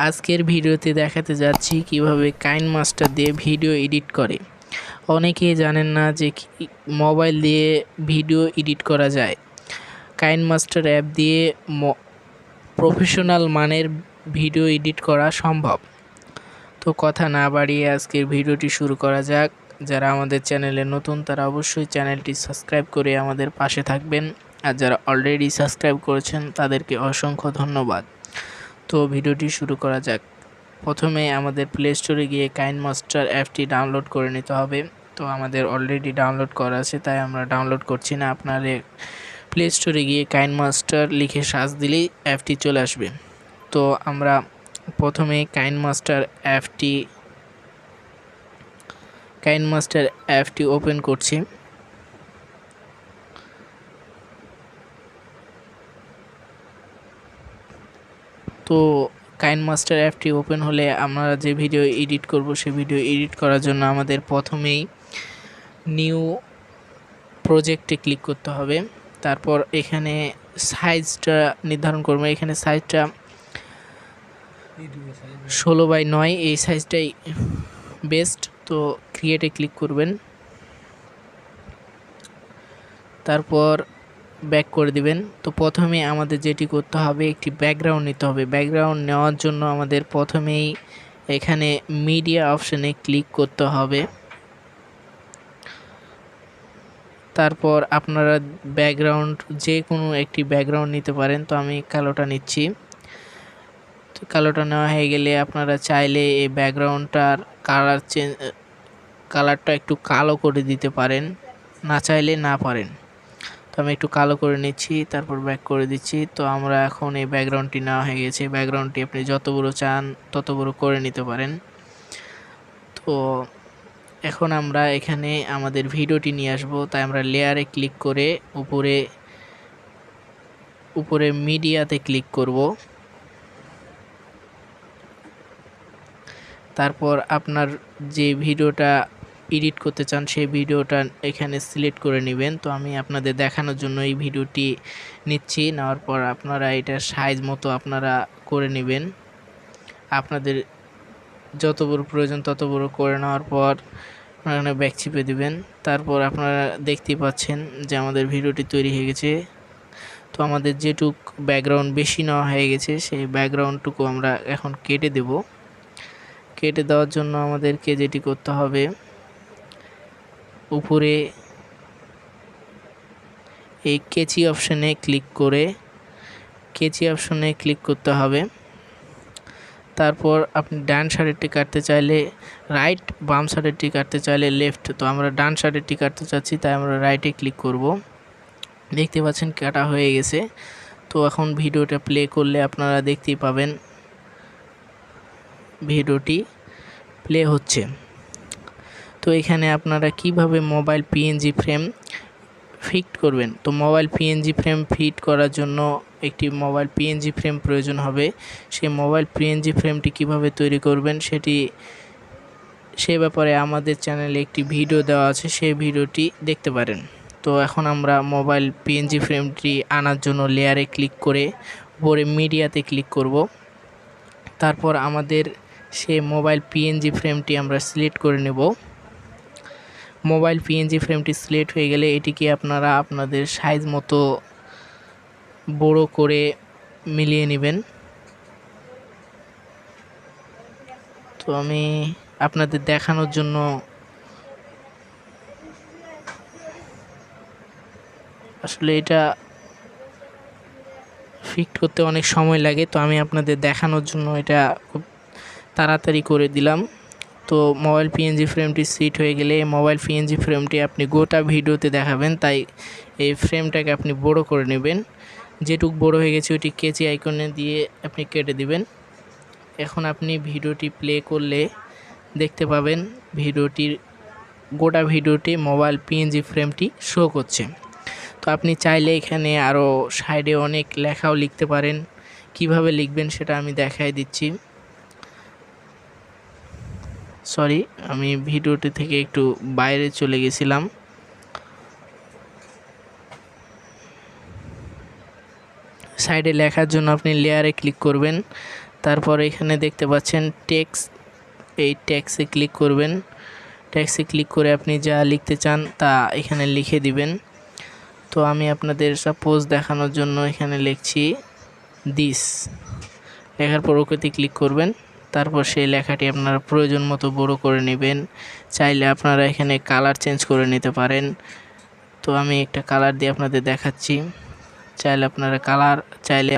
আজকের ভিডিওতে দেখাতে যাচ্ছি কিভাবে কাইনমাস্টার দিয়ে ভিডিও এডিট করে। অনেকেই জানেন না যে মোবাইল দিয়ে ভিডিও এডিট করা যায়। কাইনমাস্টার অ্যাপ দিয়ে প্রফেশনাল মানের ভিডিও এডিট করা সম্ভব। তো কথা না বাড়িয়ে আজকের ভিডিওটি শুরু করা যাক। যারা আমাদের চ্যানেলে নতুন তারা অবশ্যই চ্যানেলটি সাবস্ক্রাইব করে আমাদের পাশে থাকবেন, আর যারা অলরেডি সাবস্ক্রাইব করেছেন তাদেরকে অসংখ্য ধন্যবাদ। তো ভিডিওটি শুরু করা যাক। প্রথমে আমাদের প্লে স্টোরে গিয়ে কাইনমাস্টার অ্যাপটি ডাউনলোড করে নিতে হবে। তো আমাদের অলরেডি ডাউনলোড করা আছে, তাই আমরা ডাউনলোড করছি না। আপনাদের প্লে স্টোরে গিয়ে কাইনমাস্টার লিখে সার্চ দিলেই অ্যাপটি চলে আসবে। তো আমরা প্রথমে কাইনমাস্টার অ্যাপটি ওপেন করছি। তো কাইনমাস্টার অ্যাপটি ওপেন হলে আমরা যে ভিডিও এডিট করব সেই ভিডিও এডিট করার জন্য আমাদের প্রথমেই নিউ প্রজেক্টে ক্লিক করতে হবে। তারপর এখানে সাইজটা নির্ধারণ করব। এখানে সাইজটা 16:9, এই সাইজটাই বেস্ট। তো ক্রিয়েটে ক্লিক করবেন, তারপর ব্যাক করে দিবেন। তো প্রথমে আমাদের যেটি করতে হবে, একটি ব্যাকগ্রাউন্ড নিতে হবে। ব্যাকগ্রাউন্ড নেওয়ার জন্য আমাদের প্রথমেই এখানে মিডিয়া অপশানে ক্লিক করতে হবে। তারপর আপনারা ব্যাকগ্রাউন্ড যে কোনো একটি ব্যাকগ্রাউন্ড নিতে পারেন। তো আমি কালোটা নিচ্ছি। তো কালোটা নেওয়া হয়ে গেলে আপনারা চাইলে এই ব্যাকগ্রাউন্ডটার কালারটা একটু কালো করে দিতে পারেন, না চাইলে না পারেন। তো আমি একটু কালো করে নিচ্ছি, তারপর ব্যাক করে দিচ্ছি। তো আমরা এখন এই ব্যাকগ্রাউন্ডটি নেওয়া হয়ে গেছে। ব্যাকগ্রাউন্ডটি আপনি যত বড় চান তত বড় করে নিতে পারেন। তো এখন আমরা এখানে আমাদের ভিডিওটি নিয়ে আসব। তাই আমরা লেয়ারে ক্লিক করে উপরে মিডিয়াতে ক্লিক করব। তারপর আপনার যে ভিডিওটা এডিট করতে চান সেই ভিডিওটা এখানে সিলেক্ট করে নেবেন। তো আমি আপনাদের দেখানোর জন্য এই ভিডিওটি নিচ্ছি। নেওয়ার পর আপনারা এটা সাইজ মতো আপনারা করে নেবেন। আপনাদের যত বড় প্রয়োজন তত বড় করে নেওয়ার পর এখানে ব্যাক চিপে দিবেন। তারপর আপনারা দেখতেই পাচ্ছেন যে আমাদের ভিডিওটি তৈরি হয়ে গেছে। তো আমাদের যেটুক ব্যাকগ্রাউন্ড বেশি নেওয়া হয়ে গেছে সেই ব্যাকগ্রাউন্ডটুকু আমরা এখন কেটে দেব। কেটে দেওয়ার জন্য আমাদেরকে যেটি করতে হবে, উপরে এই কেচি অপশানে ক্লিক করতে হবে। তারপর আপনি ডান সাইডেরটি কাটতে চাইলে রাইট, বাম সাইডেরটি কাটতে চাইলে লেফট। তো আমরা ডান সাইডেরটি কাটতে চাচ্ছি, তাই আমরা রাইটে ক্লিক করব। দেখতে পাচ্ছেন কাটা হয়ে গেছে। তো এখন ভিডিওটা প্লে করলে আপনারা দেখতেই পাবেন ভিডিওটি প্লে হচ্ছে। তো এখানে আপনারা কিভাবে মোবাইল পিএনজি ফ্রেম ফিট করবেন। তো মোবাইল পিএনজি ফ্রেম ফিট করার জন্য একটি মোবাইল পিএনজি ফ্রেম প্রয়োজন হবে। সেই মোবাইল পিএনজি ফ্রেমটি কিভাবে তৈরি করবেন সে ব্যাপারে আমাদের চ্যানেলে একটি ভিডিও দেওয়া আছে, সেই ভিডিওটি দেখতে পারেন। তো এখন আমরা মোবাইল পিএনজি ফ্রেমটি আনার জন্য লেয়ারে ক্লিক করে উপরে মিডিয়াতে ক্লিক করব। তারপর আমাদের সেই মোবাইল পিএনজি ফ্রেমটি আমরা সিলেক্ট করে নেব। মোবাইল পিএনজি ফ্রেমটি সিলেক্ট হয়ে গেলে এটিকে আপনারা আপনাদের সাইজ মতো বড় করে মিলিয়ে নেবেন। তো আমি আপনাদের দেখানোর জন্য আসলে এটা ফিট করতে অনেক সময় লাগে, তো আমি আপনাদের দেখানোর জন্য এটা খুব তাড়াতাড়ি করে দিলাম। তো মোবাইল পিএনজি ফ্রেমটি সেট হয়ে গেলে মোবাইল পিএনজি ফ্রেমটি আপনি গোটা ভিডিওতে দেখাবেন, তাই এই ফ্রেমটাকে আপনি বড় করে নেবেন। যেটুক বড় হয়ে গেছে ওটি কেচি আইকনে দিয়ে আপনি কেটে দিবেন। এখন আপনি ভিডিওটি প্লে করলে দেখতে পাবেন গোটা ভিডিওটি মোবাইল পিএনজি ফ্রেমটি শো করছে। তো আপনি চাইলে এখানে আরও সাইডে অনেক লেখাও লিখতে পারেন। কিভাবে লিখবেন সেটা আমি দেখাই দিচ্ছি। সরি, আমি ভিডিওটি থেকে একটু বাইরে চলে গেছিলাম। সাইডে লেখার জন্য আপনি লেয়ারে ক্লিক করবেন। তারপর এখানে দেখতে পাচ্ছেন টেক্সট, এই টেক্সটে ক্লিক করবেন। টেক্সটে ক্লিক করে আপনি যা লিখতে চান তা এখানে লিখে দিবেন। তো আমি আপনাদের সাপোজ দেখানোর জন্য এখানে লিখছি দিস। লেখার পর ওকেতে ক্লিক করবেন। তারপর সেই লেখাটি আপনারা প্রয়োজন মতো বড় করে নেবেন। চাইলে আপনারা এখানে কালার চেঞ্জ করে নিতে পারেন। তো আমি একটা কালার দিয়ে আপনাদের দেখাচ্ছি। চাইলে আপনারা চাইলে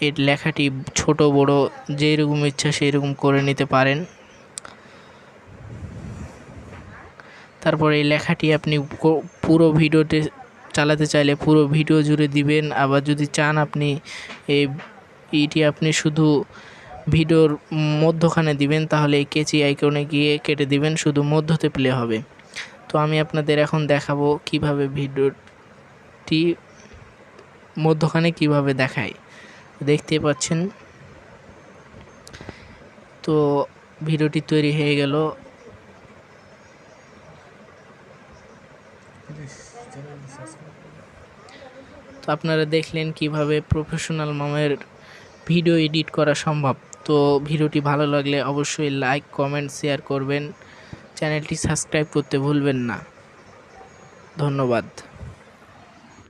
এর লেখাটি ছোট বড় যেরকম ইচ্ছা সেই রকম করে নিতে পারেন। তারপর এই লেখাটি আপনি পুরো ভিডিওতে চালাতে চাইলে পুরো ভিডিও জুড়ে দিবেন। আবার যদি চান আপনি এইটি আপনি শুধু ভিডিওর মধ্যখানে দিবেন, তাহলে এই কেচি আইকনে গিয়ে কেটে দিবেন, শুধু মধ্যতে প্লে হবে। তো আমি আপনাদের এখন দেখাবো কিভাবে ভিডিওটি মধ্যখানে কিভাবে দেখায়। দেখতে পাচ্ছেন। তো ভিডিওটি তৈরি হয়ে গেল। তো আপনারা দেখলেন কিভাবে প্রফেশনাল মানের ভিডিও এডিট করা সম্ভব। তো ভিডিওটি ভালো লাগলে অবশ্যই লাইক, কমেন্ট, শেয়ার করবেন। চ্যানেলটি সাবস্ক্রাইব করতে ভুলবেন না। ধন্যবাদ।